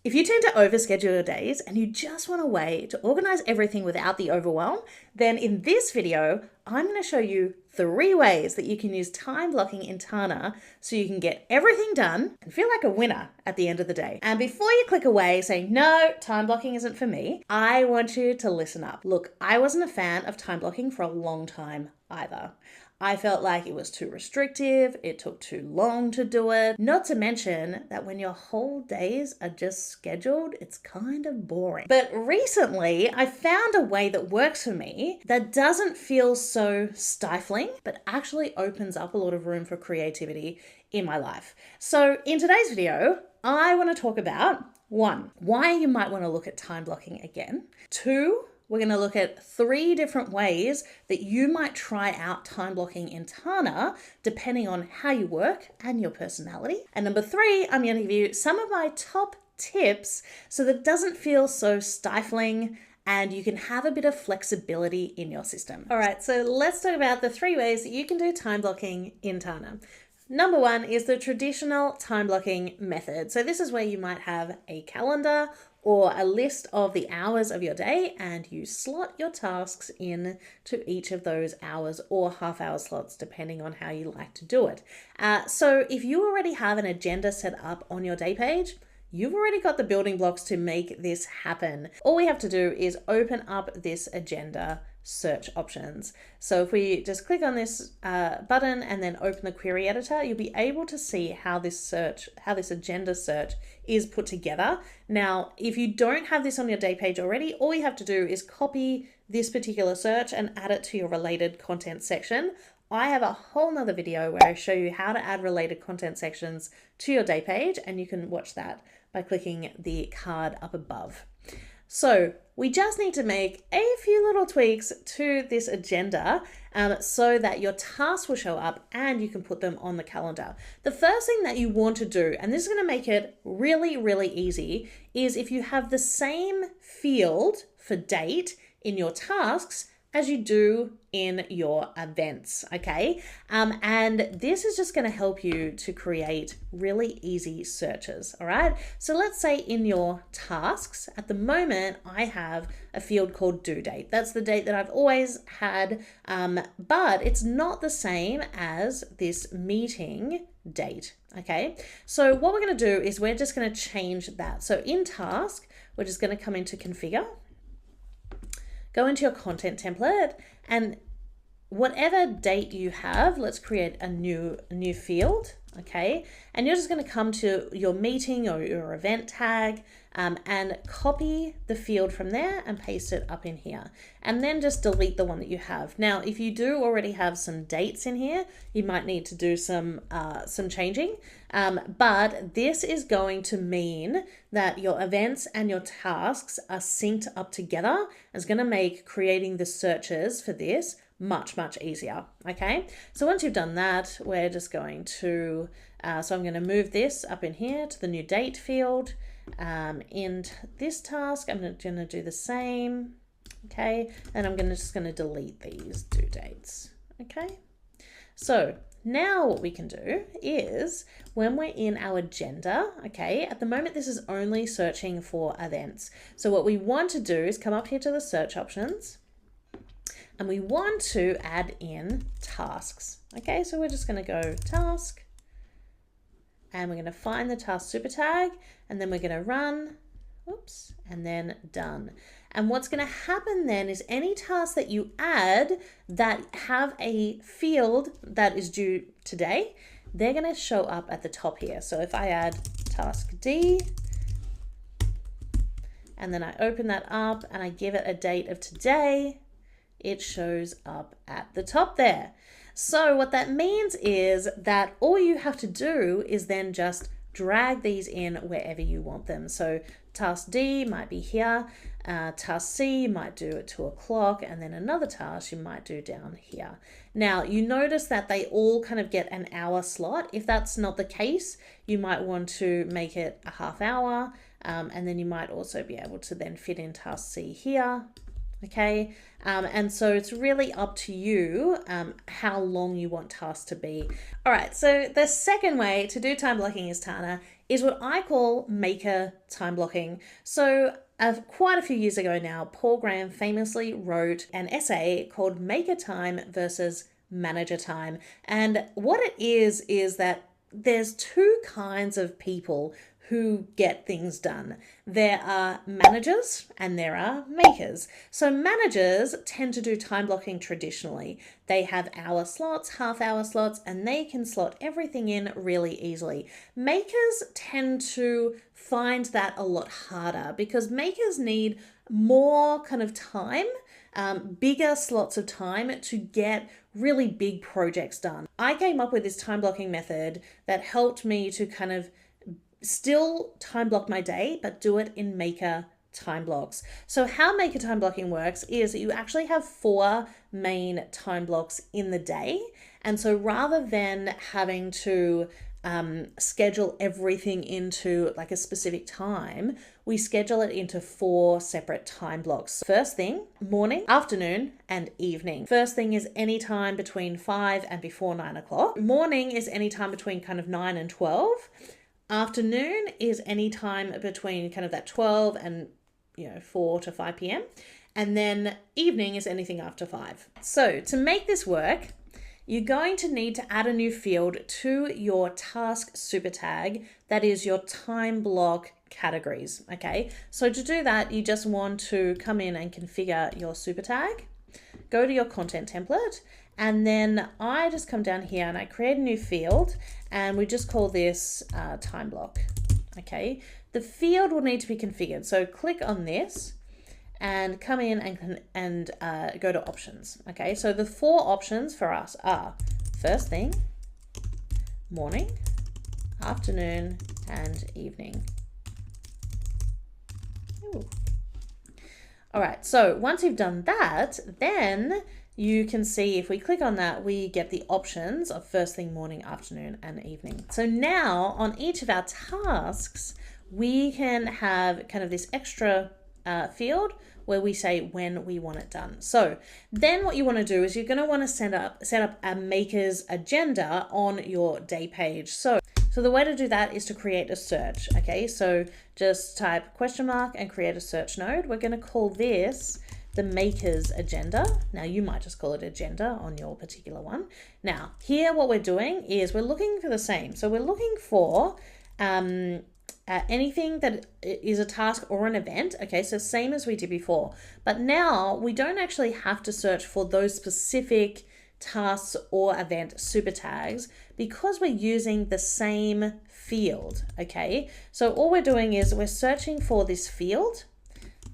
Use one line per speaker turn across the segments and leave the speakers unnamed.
If you tend to overschedule your days and you just want a way to organize everything without the overwhelm, then in this video, I'm going to show you 3 ways that you can use time blocking in Tana so you can get everything done and feel like a winner at the end of the day. And before you click away saying, no, time blocking isn't for me, I want you to listen up. Look, I wasn't a fan of time blocking for a long time either. I felt like it was too restrictive, it took too long to do it. Not to mention that when your whole days are just scheduled, it's kind of boring. But recently, I found a way that works for me that doesn't feel so stifling, but actually opens up a lot of room for creativity in my life. So in today's video, I want to talk about 1, why you might want to look at time blocking again. 2, we're going to look at 3 different ways that you might try out time blocking in Tana, depending on how you work and your personality. And number 3, I'm going to give you some of my top tips so that it doesn't feel so stifling and you can have a bit of flexibility in your system. All right, so let's talk about the 3 ways that you can do time blocking in Tana. Number 1 is the traditional time blocking method. So this is where you might have a calendar or a list of the hours of your day and you slot your tasks in to each of those hours or half-hour slots, depending on how you like to do it. So if you already have an agenda set up on your day page, you've already got the building blocks to make this happen. All we have to do is open up this agenda search options. So if we just click on this button and then open the query editor, you'll be able to see how this agenda search is put together. Now, if you don't have this on your day page already, all you have to do is copy this particular search and add it to your related content section. I have a whole nother video where I show you how to add related content sections to your day page, and you can watch that by clicking the card up above. So we just need to make a few little tweaks to this agenda so that your tasks will show up and you can put them on the calendar. The first thing that you want to do, and this is going to make it really, really easy, is if you have the same field for date in your tasks as you do in your events, okay? And this is just gonna help you to create really easy searches, all right? So let's say in your tasks, at the moment, I have a field called due date. That's the date that I've always had, but it's not the same as this meeting date, okay? So what we're gonna do is we're just gonna change that. So in task, we're just gonna come into configure, go into your content template, and whatever date you have, let's create a new field, okay? And you're just gonna come to your meeting or your event tag and copy the field from there and paste it up in here. And then just delete the one that you have. Now, if you do already have some dates in here, you might need to do some changing. But this is going to mean that your events and your tasks are synced up together. It's gonna make creating the searches for this much, much easier, okay? So once you've done that, we're just going to, so I'm gonna move this up in here to the new date field. In this task, I'm gonna do the same, okay? And I'm just gonna delete these due dates, okay? So now what we can do is when we're in our agenda, okay, at the moment this is only searching for events. So what we want to do is come up here to the search options and we want to add in tasks. Okay, so we're just going to go task and we're going to find the task super tag and then we're going to run, oops, and then done. And what's going to happen then is any task that you add that have a field that is due today, they're going to show up at the top here. So if I add task D and then I open that up and I give it a date of today, it shows up at the top there. So what that means is that all you have to do is then just drag these in wherever you want them. So task D might be here, task C might do at 2 o'clock, and then another task you might do down here. Now you notice that they all kind of get an hour slot. If that's not the case, you might want to make it a half hour, and then you might also be able to then fit in task C here. Okay, and so it's really up to you how long you want tasks to be. All right, so the second way to do time blocking is Tana is what I call maker time blocking. So quite a few years ago now, Paul Graham famously wrote an essay called Maker Time versus Manager Time. And what it is that there's two kinds of people who get things done. There are managers and there are makers. So managers tend to do time blocking traditionally. They have hour slots, half-hour slots, and they can slot everything in really easily. Makers tend to find that a lot harder because makers need more kind of time, bigger slots of time to get really big projects done. I came up with this time blocking method that helped me to kind of still time block my day, but do it in maker time blocks. So how maker time blocking works is that you actually have 4 main time blocks in the day. And so rather than having to schedule everything into like a specific time, we schedule it into 4 separate time blocks. First thing, morning, afternoon, and evening. First thing is any time between 5 and before 9 o'clock. Morning is any time between kind of 9 and 12. Afternoon is any time between kind of that 12 and 4 to 5 p.m. And then evening is anything after 5. So to make this work, you're going to need to add a new field to your task super tag. That is your time block categories. Okay. So to do that, you just want to come in and configure your super tag, go to your content template, and then I just come down here and I create a new field and we just call this time block. Okay. The field will need to be configured. So click on this and come in and go to options. Okay, so the 4 options for us are first thing, morning, afternoon, and evening. Ooh. All right, so once you've done that, then you can see if we click on that, we get the options of first thing, morning, afternoon, and evening. So now on each of our tasks, we can have kind of this extra field where we say when we want it done. So then what you want to do is you're going to want to set up a maker's agenda on your day page. So the way to do that is to create a search. Okay, so just type question mark and create a search node. We're going to call this the maker's agenda. Now you might just call it agenda on your particular one. Now here what we're doing is we're looking for the same. So we're looking for anything that is a task or an event. Okay, so same as we did before, but now we don't actually have to search for those specific tasks or event super tags because we're using the same field. Okay, so all we're doing is we're searching for this field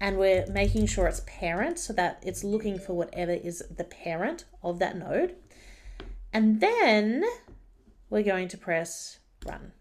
and we're making sure it's parent so that it's looking for whatever is the parent of that node. And then we're going to press run.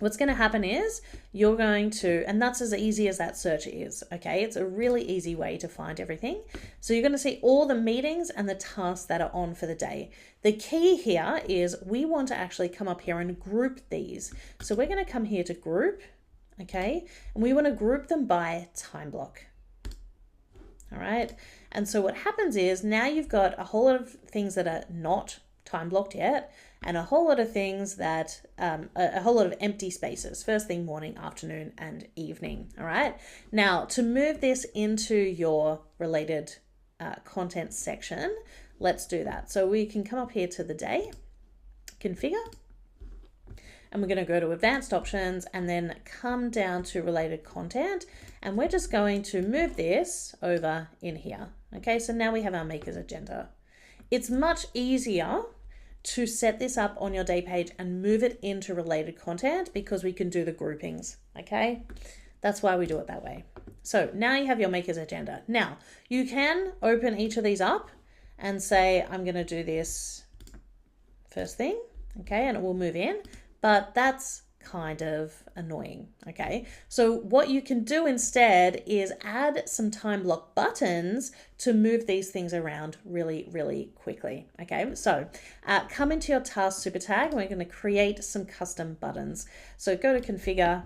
What's going to happen is you're going to, and that's as easy as that search is, okay? It's a really easy way to find everything. So you're going to see all the meetings and the tasks that are on for the day. The key here is we want to actually come up here and group these. So we're going to come here to group, okay? And we want to group them by time block. All right. And so what happens is now you've got a whole lot of things that are not time blocked yet, and a whole lot of things that, a whole lot of empty spaces, first thing, morning, afternoon, and evening. All right. Now to move this into your related content section, let's do that. So we can come up here to the day, configure, and we're going to go to advanced options and then come down to related content. And we're just going to move this over in here. Okay. So now we have our maker's agenda. It's much easier to set this up on your day page and move it into related content because we can do the groupings, okay? That's why we do it that way. So now you have your maker's agenda. Now you can open each of these up and say, I'm going to do this first thing, okay? And it will move in, but that's kind of annoying, okay? So what you can do instead is add some time block buttons to move these things around really, really quickly, okay? So come into your task super tag and we're going to create some custom buttons. So go to configure,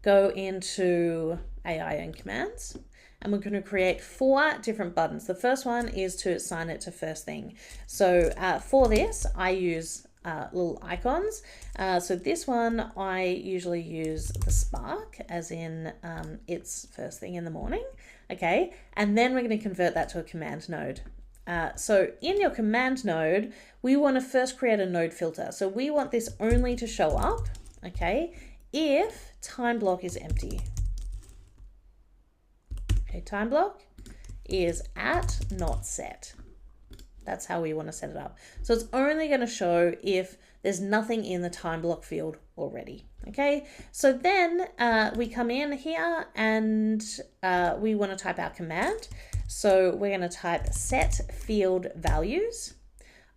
go into AI and commands, and we're going to create 4 different buttons. The first one is to assign it to first thing. So for this, I use little icons. So this one, I usually use the spark, as in it's first thing in the morning, okay? And then we're going to convert that to a command node. So in your command node, we want to first create a node filter. So we want this only to show up, okay, if time block is empty. Okay, time block is at not set. That's how we want to set it up. So it's only going to show if there's nothing in the time block field already. Okay, so then we come in here and we want to type our command. So we're going to type set field values,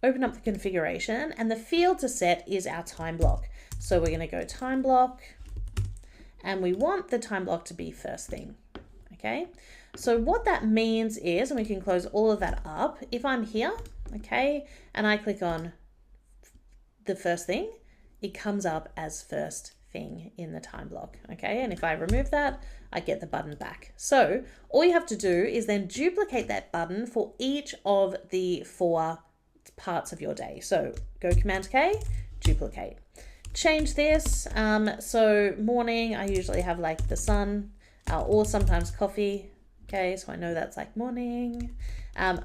open up the configuration, and the field to set is our time block. So we're going to go time block, and we want the time block to be first thing. Okay, so what that means is, and we can close all of that up, if I'm here, okay, and I click on the first thing, it comes up as first thing in the time block, okay, and if I remove that, I get the button back. So all you have to do is then duplicate that button for each of the 4 parts of your day. So go Command K, duplicate. Change this, so morning, I usually have like the sun, or sometimes coffee. Okay, so I know that's like morning.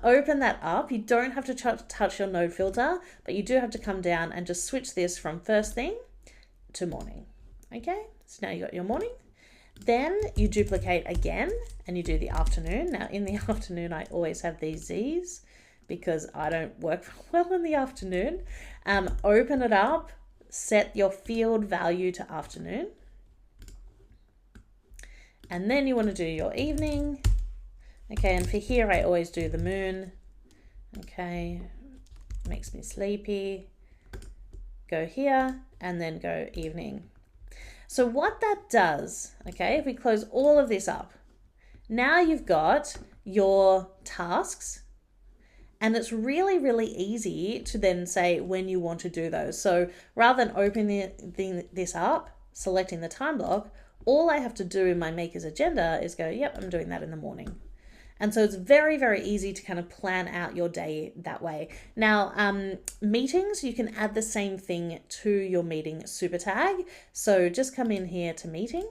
Open that up. You don't have to touch your node filter, but you do have to come down and just switch this from first thing to morning. Okay, so now you got your morning. Then you duplicate again and you do the afternoon. Now in the afternoon, I always have these Z's because I don't work well in the afternoon. Open it up, set your field value to afternoon. And then you want to do your evening. Okay, and for here, I always do the moon. Okay, makes me sleepy. Go here and then go evening. So what that does, okay, if we close all of this up, now you've got your tasks, and it's really, really easy to then say when you want to do those. So rather than opening this up, selecting the time block, all I have to do in my maker's agenda is go, yep, I'm doing that in the morning. And so it's very, very easy to kind of plan out your day that way. Now, meetings, you can add the same thing to your meeting super tag. So just come in here to meeting.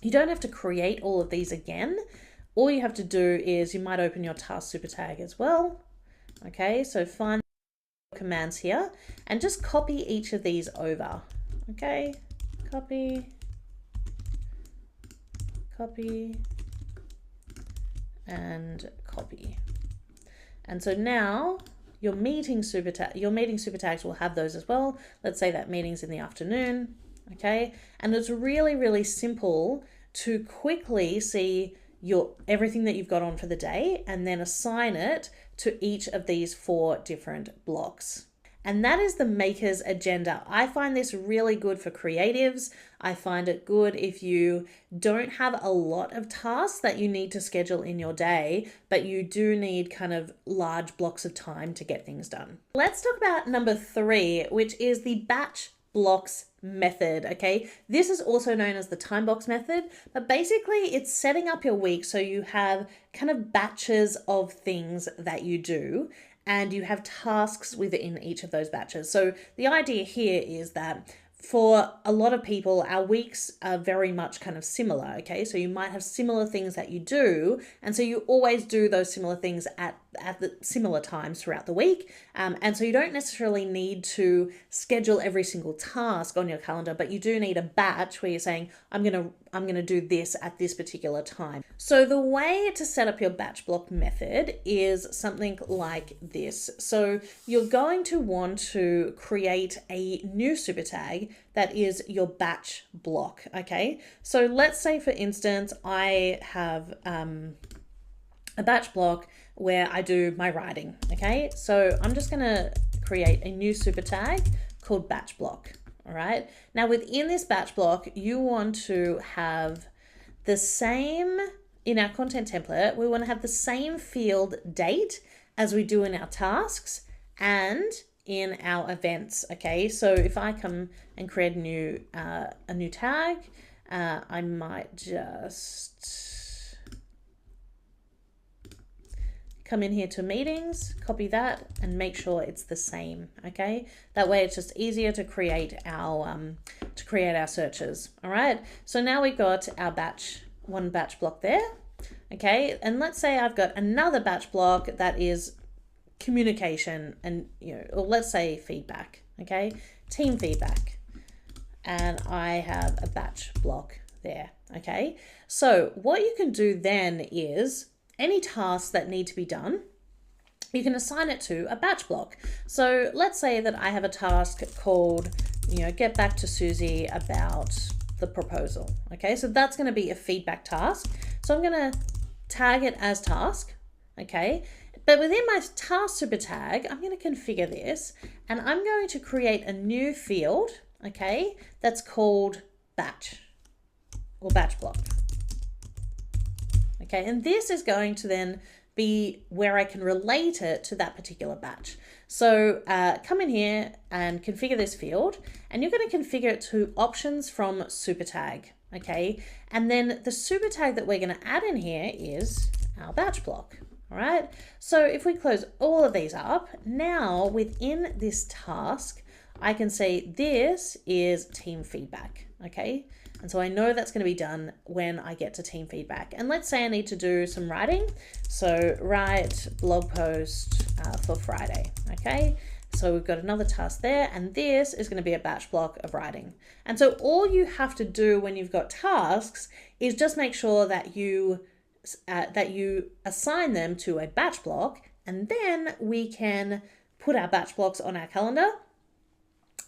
You don't have to create all of these again. All you have to do is you might open your task super tag as well. Okay, so find commands here and just copy each of these over. Okay, copy, copy, and copy. And so now your meeting super tags will have those as well. Let's say that meeting's in the afternoon. Okay, and it's really, really simple to quickly see everything that you've got on for the day and then assign it to each of these 4 different blocks. And that is the maker's agenda. I find this really good for creatives. I find it good if you don't have a lot of tasks that you need to schedule in your day, but you do need kind of large blocks of time to get things done. Let's talk about number 3, which is the batch blocks method. Okay, this is also known as the time box method, but basically it's setting up your week so you have kind of batches of things that you do, and you have tasks within each of those batches. So the idea here is that for a lot of people, our weeks are very much kind of similar, okay? So you might have similar things that you do, and so you always do those similar things at the similar times throughout the week. And so you don't necessarily need to schedule every single task on your calendar, but you do need a batch where you're saying, I'm gonna do this at this particular time. So the way to set up your batch block method is something like this. So you're going to want to create a new super tag that is your batch block, okay? So let's say, for instance, I have a batch block where I do my writing, okay? So I'm just gonna create a new super tag called batch block, all right? Now within this batch block, you want to have the same, in our content template, we wanna have the same field date as we do in our tasks and in our events, okay? So if I come and create a new tag, I might just come in here to meetings, copy that, and make sure it's the same, okay? That way it's just easier to create our searches, all right? So now we've got our one batch block there, okay? And let's say I've got another batch block that is communication and, or let's say feedback, okay? Team feedback. And I have a batch block there, okay? So what you can do then is any tasks that need to be done, you can assign it to a batch block. So let's say that I have a task called, get back to Susie about the proposal, okay? So that's gonna be a feedback task. So I'm gonna tag it as task, okay? But within my task super tag, I'm gonna configure this and I'm going to create a new field, okay, that's called batch or batch block. Okay, and this is going to then be where I can relate it to that particular batch. So come in here and configure this field, and you're going to configure it to options from super tag, okay? And then the super tag that we're going to add in here is our batch block, all right? So if we close all of these up, now within this task, I can say this is team feedback, okay? And so I know that's going to be done when I get to team feedback. And let's say I need to do some writing. So write blog post for Friday, okay? So we've got another task there, and this is going to be a batch block of writing. And so all you have to do when you've got tasks is just make sure that you assign them to a batch block, and then we can put our batch blocks on our calendar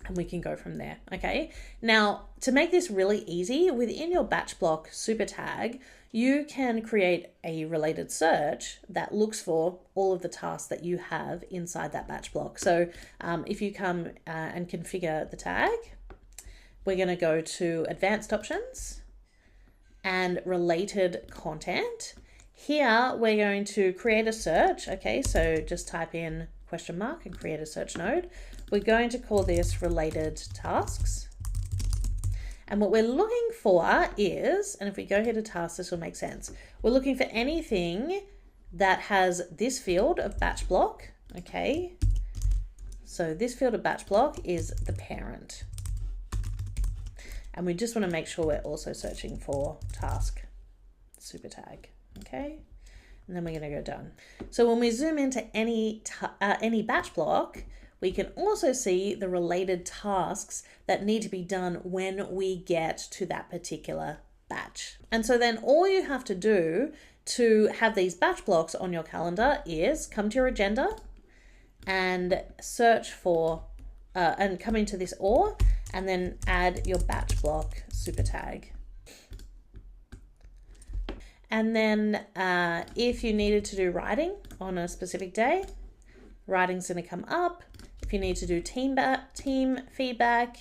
and we can go from there, okay? Now, to make this really easy, within your batch block super tag, you can create a related search that looks for all of the tasks that you have inside that batch block. So if you come and configure the tag, we're gonna go to advanced options and related content. Here, we're going to create a search, okay? So just type in question mark and create a search node. We're going to call this related tasks. And what we're looking for is, and if we go here to tasks, this will make sense. We're looking for anything that has this field of batch block, okay? So this field of batch block is the parent. And we just want to make sure we're also searching for task super tag, okay? And then we're going to go done. So when we zoom into any batch block, we can also see the related tasks that need to be done when we get to that particular batch. And so then all you have to do to have these batch blocks on your calendar is come to your agenda and search for, and come into this OR, and then add your batch block super tag. And then if you needed to do writing on a specific day, writing's gonna come up. If you need to do team feedback,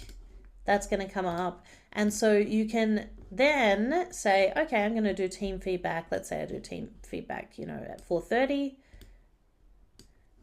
that's gonna come up. And so you can then say, okay, I'm gonna do team feedback. Let's say I do team feedback, at 4:30.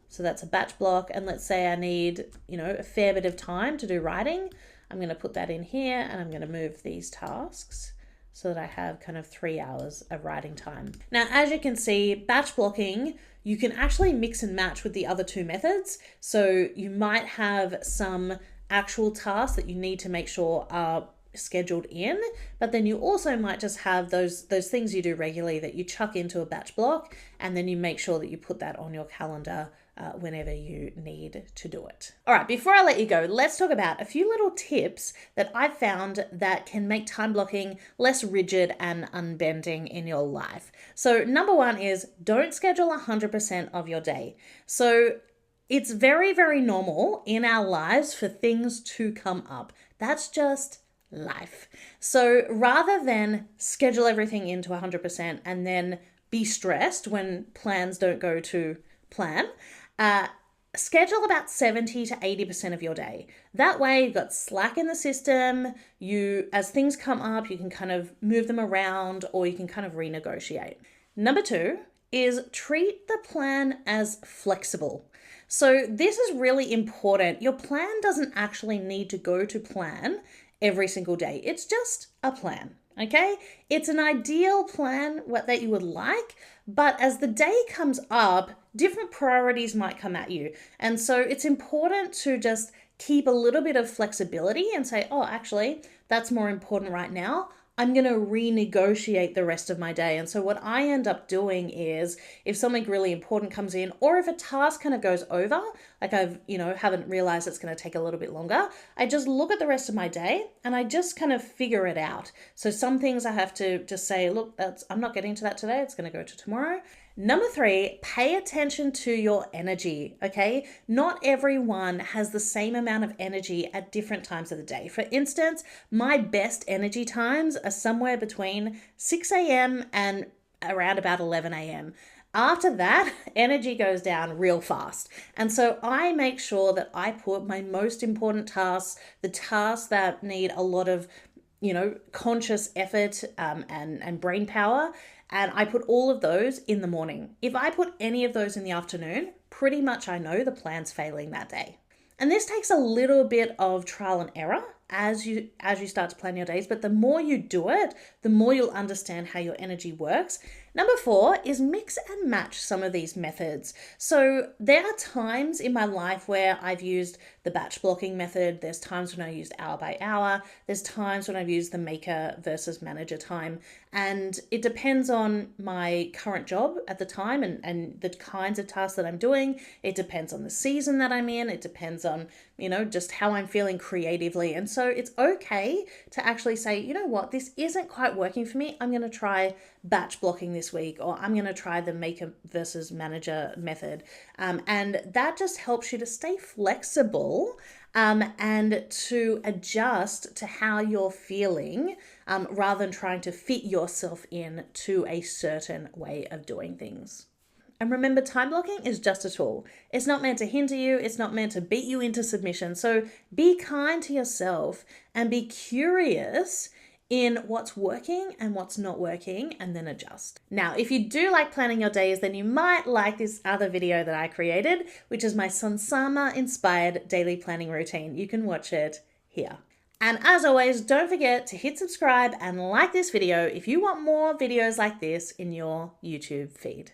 So that's a batch block. And let's say I need, a fair bit of time to do writing. I'm gonna put that in here and I'm gonna move these tasks so that I have kind of 3 hours of writing time. Now, as you can see, batch blocking, you can actually mix and match with the other two methods. So you might have some actual tasks that you need to make sure are scheduled in, but then you also might just have those things you do regularly that you chuck into a batch block, and then you make sure that you put that on your calendar whenever you need to do it. All right, before I let you go, let's talk about a few little tips that I've found that can make time blocking less rigid and unbending in your life. So number one is don't schedule 100% of your day. So it's very, very normal in our lives for things to come up. That's just life. So rather than schedule everything into 100% and then be stressed when plans don't go to plan, schedule about 70 to 80% of your day. That way you've got slack in the system. As things come up, you can kind of move them around or you can kind of renegotiate. Number two is treat the plan as flexible. So this is really important. Your plan doesn't actually need to go to plan every single day. It's just a plan, Okay, it's an ideal plan that you would like, but as the day comes up, different priorities might come at you. And so it's important to just keep a little bit of flexibility and say, oh, actually, that's more important right now. I'm going to renegotiate the rest of my day. And so what I end up doing is if something really important comes in, or if a task kind of goes over, like haven't realized it's going to take a little bit longer, I just look at the rest of my day and I just kind of figure it out. So some things I have to just say, look, I'm not getting to that today. It's going to go to tomorrow. Number 3, pay attention to your energy, okay? Not everyone has the same amount of energy at different times of the day. For instance, my best energy times are somewhere between 6 a.m. and around about 11 a.m. After that, energy goes down real fast. And so I make sure that I put my most important tasks, the tasks that need a lot of conscious effort and brain power. And I put all of those in the morning. If I put any of those in the afternoon, pretty much I know the plan's failing that day. And this takes a little bit of trial and error as you start to plan your days, but the more you do it, the more you'll understand how your energy works. Number 4 is mix and match some of these methods. So there are times in my life where I've used the batch blocking method. There's times when I used hour by hour. There's times when I've used the maker versus manager time. And it depends on my current job at the time and the kinds of tasks that I'm doing. It depends on the season that I'm in. It depends on, just how I'm feeling creatively. And so it's okay to actually say, you know what, this isn't quite working for me. I'm going to try batch blocking this week, or I'm going to try the maker versus manager method. And that just helps you to stay flexible and to adjust to how you're feeling rather than trying to fit yourself in to a certain way of doing things. And remember, time blocking is just a tool. It's not meant to hinder you. It's not meant to beat you into submission. So be kind to yourself and be curious in what's working and what's not working, and then adjust. Now, if you do like planning your days, then you might like this other video that I created, which is my Sansama inspired daily planning routine. You can watch it here. And as always, don't forget to hit subscribe and like this video if you want more videos like this in your YouTube feed.